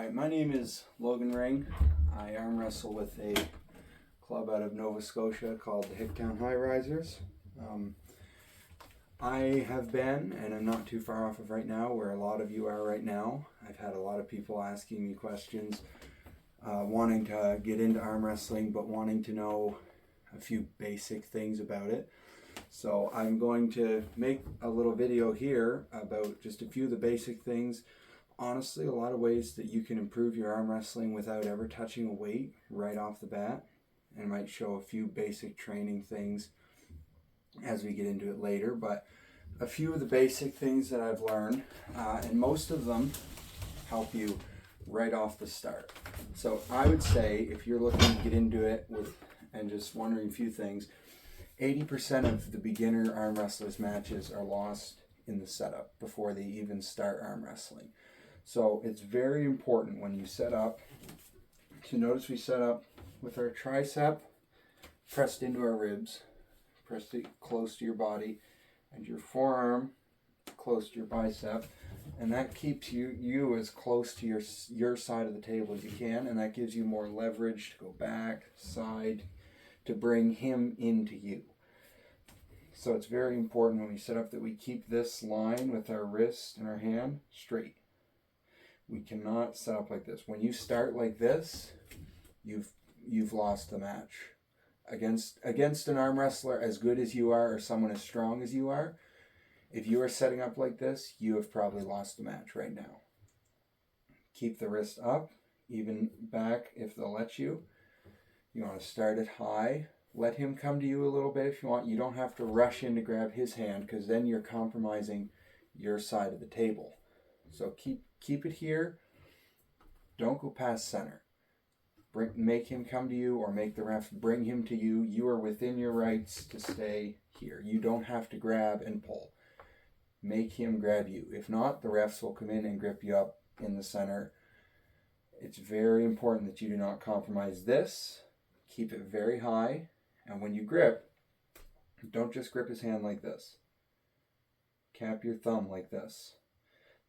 Alright, my name is Logan Ring. I arm wrestle with a club out of Nova Scotia called the Hicktown High Risers. I have been, and I'm not too far off of right now, where a lot of you are right now. I've had a lot of people asking me questions, wanting to get into arm wrestling, but wanting to know a few basic things about it. So I'm going to make a little video here about just a few of the basic things. Honestly, a lot of ways that you can improve your arm wrestling without ever touching a weight right off the bat. And I might show a few basic training things as we get into it later, but a few of the basic things that I've learned, and most of them help you right off the start. So I would say if you're looking to get into it and just wondering a few things, 80% of the beginner arm wrestlers matches are lost in the setup before they even start arm wrestling. So it's very important when you set up to notice we set up with our tricep pressed into our ribs, pressed it close to your body, and your forearm close to your bicep, and that keeps you as close to your side of the table as you can, and that gives you more leverage to go back, side, to bring him into you. So it's very important when we set up that we keep this line with our wrist and our hand straight. We cannot set up like this. When you start like this, you've lost the match. Against an arm wrestler as good as you are or someone as strong as you are, if you are setting up like this, you have probably lost the match right now. Keep the wrist up, even back if they'll let you. You want to start it high. Let him come to you a little bit if you want. You don't have to rush in to grab his hand, because then you're compromising your side of the table. So keep it here. Don't go past center. Make him come to you, or make the ref bring him to you. You are within your rights to stay here. You don't have to grab and pull. Make him grab you. If not, the refs will come in and grip you up in the center. It's very important that you do not compromise this. Keep it very high. And when you grip, don't just grip his hand like this. Cap your thumb like this.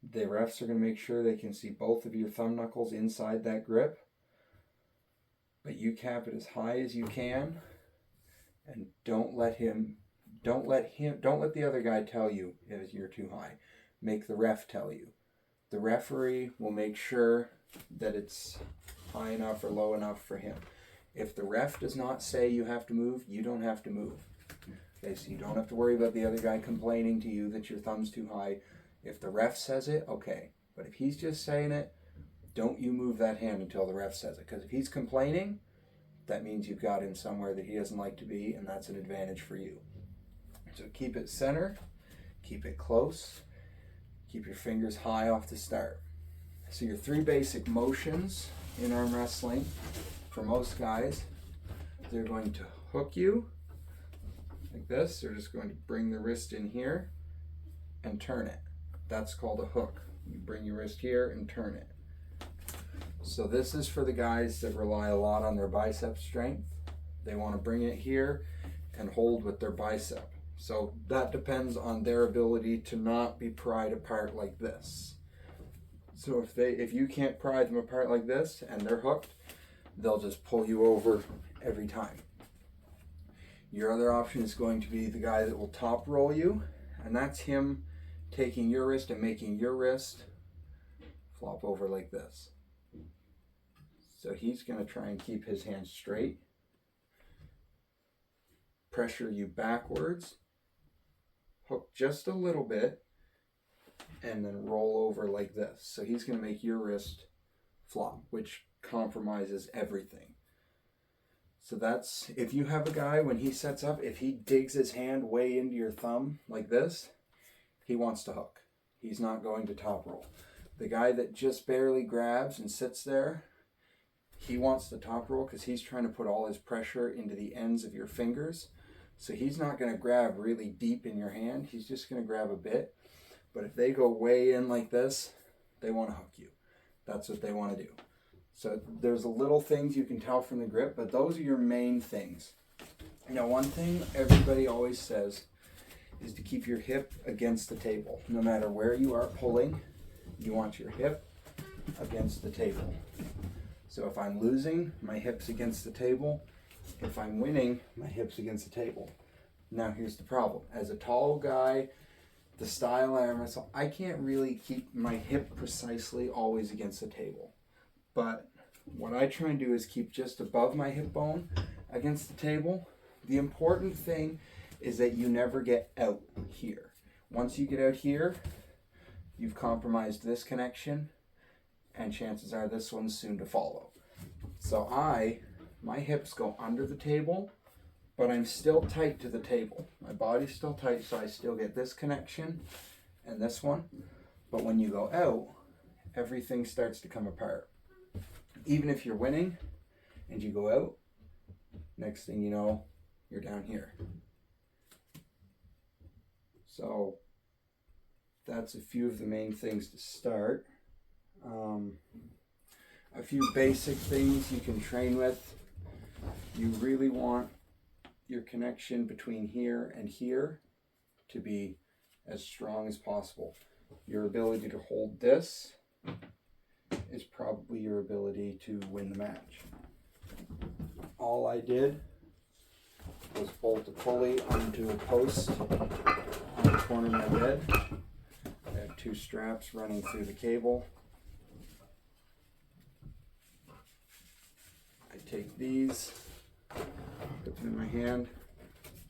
The refs are going to make sure they can see both of your thumb knuckles inside that grip. But you cap it as high as you can, and don't let the other guy tell you if you're too high. Make the ref tell you. The referee will make sure that it's high enough or low enough for him. If the ref does not say you have to move, you don't have to move. Okay, so you don't have to worry about the other guy complaining to you that your thumb's too high. If the ref says it, okay. But if he's just saying it, don't you move that hand until the ref says it. Because if he's complaining, that means you've got him somewhere that he doesn't like to be, and that's an advantage for you. So keep it center, keep it close, keep your fingers high off the start. So your three basic motions in arm wrestling, for most guys, they're going to hook you like this. They're just going to bring the wrist in here and turn it. That's called a hook. You bring your wrist here and turn it. So this is for the guys that rely a lot on their bicep strength. They want to bring it here and hold with their bicep. So that depends on their ability to not be pried apart like this. So if you can't pry them apart like this and they're hooked, they'll just pull you over every time. Your other option is going to be the guy that will top roll you, and that's him taking your wrist and making your wrist flop over like this. So he's going to try and keep his hand straight, pressure you backwards, hook just a little bit, and then roll over like this. So he's going to make your wrist flop, which compromises everything. So that's, if you have a guy, when he sets up, if he digs his hand way into your thumb like this, he wants to hook. He's not going to top roll. The guy that just barely grabs and sits there, he wants to top roll because he's trying to put all his pressure into the ends of your fingers. So he's not going to grab really deep in your hand. He's just going to grab a bit. But if they go way in like this, they want to hook you. That's what they want to do. So there's little things you can tell from the grip, but those are your main things. Now, one thing everybody always says is to keep your hip against the table. No matter where you are pulling, you want your hip against the table. So if I'm losing, my hips against the table. If I'm winning, my hips against the table. Now here's the problem. As a tall guy, the style I am, I can't really keep my hip precisely always against the table. But what I try and do is keep just above my hip bone against the table. The important thing is that you never get out here. Once you get out here, you've compromised this connection, and chances are this one's soon to follow. So my hips go under the table, but I'm still tight to the table. My body's still tight, so I still get this connection and this one. But when you go out, everything starts to come apart. Even if you're winning and you go out, next thing you know, you're down here. So that's a few of the main things to start. A few basic things you can train with. You really want your connection between here and here to be as strong as possible. Your ability to hold this is probably your ability to win the match. All I did was bolt a pulley onto a post on the corner of my bed. I have 2 straps running through the cable. I take these, put them in my hand,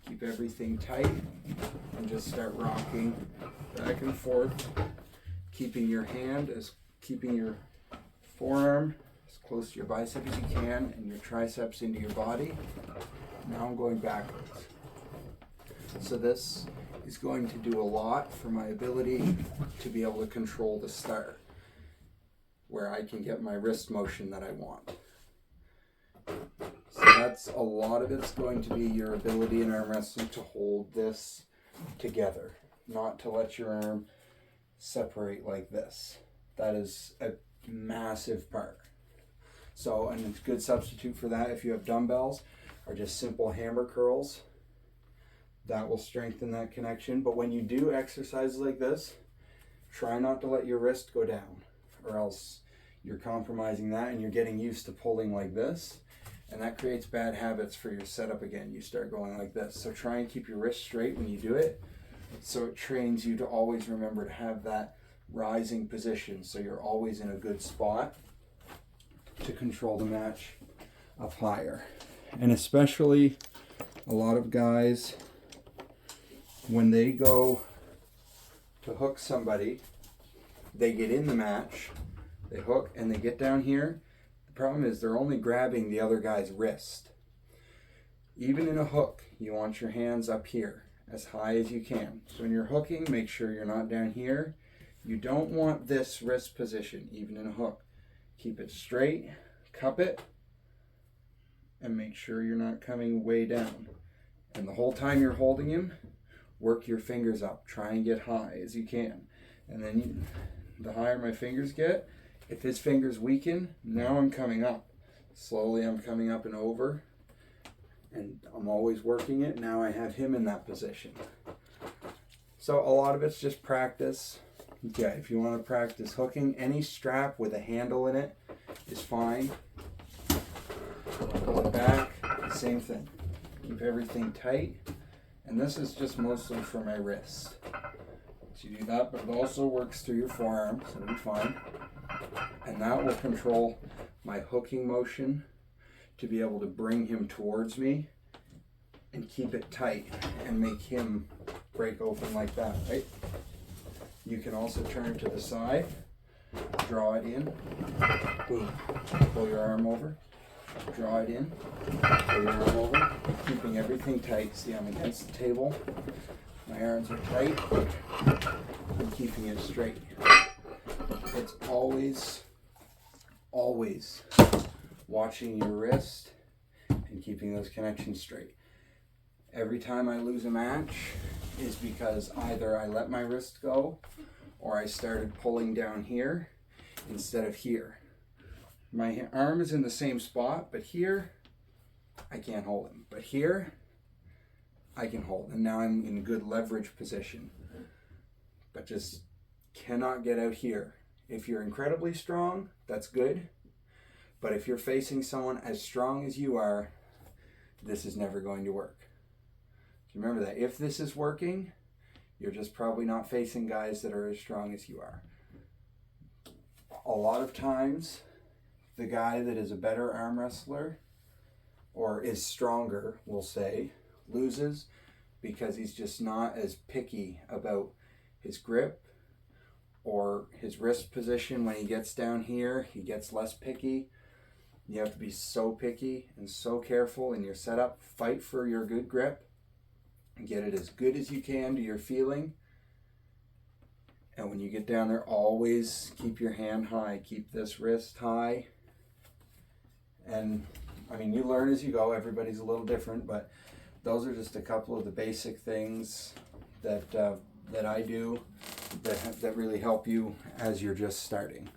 keep everything tight, and just start rocking back and forth, keeping your forearm as close to your bicep as you can and your triceps into your body. Now I'm going backwards. So this is going to do a lot for my ability to be able to control the start, where I can get my wrist motion that I want. So that's a lot of it's going to be your ability in arm wrestling to hold this together, not to let your arm separate like this. That is a massive part. So, and a good substitute for that, if you have dumbbells, are just simple hammer curls. That will strengthen that connection. But when you do exercises like this, try not to let your wrist go down, or else you're compromising that and you're getting used to pulling like this. And that creates bad habits for your setup again. You start going like this. So try and keep your wrist straight when you do it. So it trains you to always remember to have that rising position. So you're always in a good spot to control the match up higher. And especially a lot of guys, when they go to hook somebody, they get in the match, they hook, and they get down here. The problem is they're only grabbing the other guy's wrist. Even in a hook, you want your hands up here as high as you can. So when you're hooking, make sure you're not down here. You don't want this wrist position, even in a hook. Keep it straight, cup it, and make sure you're not coming way down. And the whole time you're holding him, work your fingers up. Try and get high as you can. And then the higher my fingers get, if his fingers weaken, now I'm coming up. Slowly I'm coming up and over. And I'm always working it. Now I have him in that position. So a lot of it's just practice. Yeah, if you want to practice hooking, any strap with a handle in it is fine. Pull it back, same thing. Keep everything tight. And this is just mostly for my wrist. So you do that, but it also works through your forearm, so it'll be fine. And that will control my hooking motion to be able to bring him towards me and keep it tight and make him break open like that, right? You can also turn to the side, draw it in, boom, pull your arm over, draw it in, pull your arm over, keeping everything tight. See, I'm against the table, my arms are tight, I'm keeping it straight. It's always watching your wrist and keeping those connections straight. Every time I lose a match is because either I let my wrist go or I started pulling down here instead of here. My arm is in the same spot, but here I can't hold him. But here I can hold, and now I'm in good leverage position. But just cannot get out here. If you're incredibly strong, that's good. But if you're facing someone as strong as you are, this is never going to work. Remember that if this is working, you're just probably not facing guys that are as strong as you are. A lot of times, the guy that is a better arm wrestler or is stronger, we'll say, loses because he's just not as picky about his grip or his wrist position. When he gets down here, he gets less picky. You have to be so picky and so careful in your setup. Fight for your good grip. Get it as good as you can to your feeling. And when you get down there, always keep your hand high. Keep this wrist high. And I mean, you learn as you go. Everybody's a little different, but those are just a couple of the basic things that I do that really help you as you're just starting.